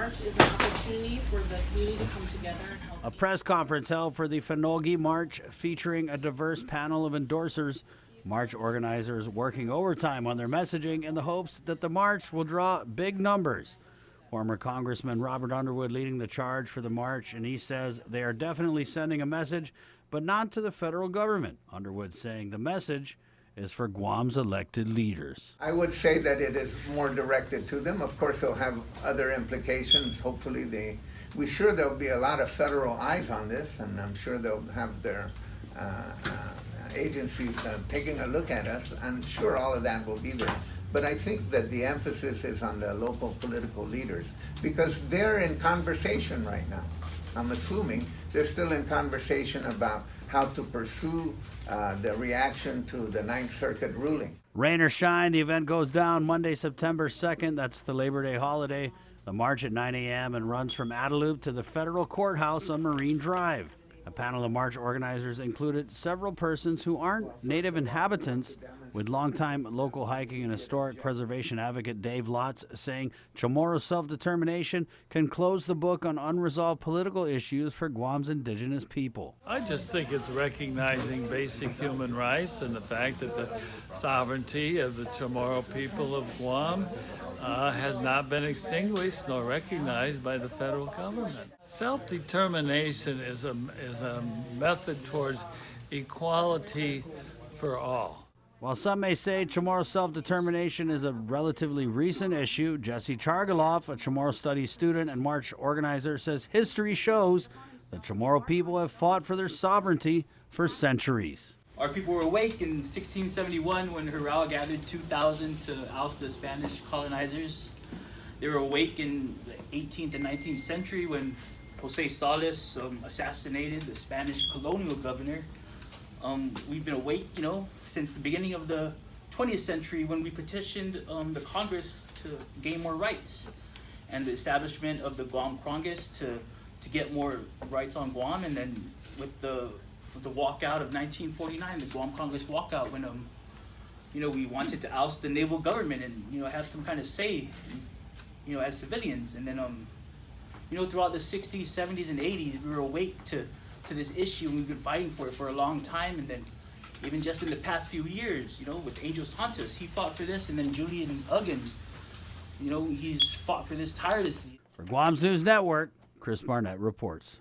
march is an opportunity for the community to come together and help. A press conference held for the Finogi March featuring a diverse panel of endorsers. March organizers working overtime on their messaging in the hopes that the march will draw big numbers. Former Congressman Robert Underwood leading the charge for the march, and he says they are definitely sending a message, but not to the federal government. Underwood saying the message is for Guam's elected leaders. I would say that it is more directed to them. Of course, it'll have other implications. Hopefully, we're sure there'll be a lot of federal eyes on this, and I'm sure they'll have their agencies taking a look at us. I'm sure all of that will be there. But I think that the emphasis is on the local political leaders because they're in conversation right now. I'm assuming they're still in conversation about how to pursue the reaction to the Ninth Circuit ruling. Rain or shine, the event goes down Monday, September 2nd. That's the Labor Day holiday. The march at 9 a.m. and runs from Adelup to the federal courthouse on Marine Drive. A panel of march organizers included several persons who aren't native inhabitants, with longtime local hiking and historic preservation advocate Dave Lotz saying CHamoru self-determination can close the book on unresolved political issues for Guam's indigenous people. I just think it's recognizing basic human rights and the fact that the sovereignty of the Chamorro people of Guam has not been extinguished nor recognized by the federal government. Self-determination is a method towards equality for all. While some may say Chamorro self-determination is a relatively recent issue, Jesse Chargaloff, a Chamorro studies student and march organizer, says history shows the Chamorro people have fought for their sovereignty for centuries. Our people were awake in 1671 when Hural gathered 2,000 to oust the Spanish colonizers. They were awake in the 18th and 19th century when Jose Salas assassinated the Spanish colonial governor. We've been awake, since the beginning of the 20th century when we petitioned the Congress to gain more rights and the establishment of the Guam Congress to get more rights on Guam, and then with the walkout of 1949, the Guam Congress walkout, when we wanted to oust the naval government and have some kind of say, as civilians, and then throughout the 60s, 70s, and 80s, we were awake to this issue, and we've been fighting for it for a long time. And then even just in the past few years, with Angel Santos, he fought for this, and then Julian Uggan, he's fought for this tirelessly. For Guam's News Network, Chris Barnett reports.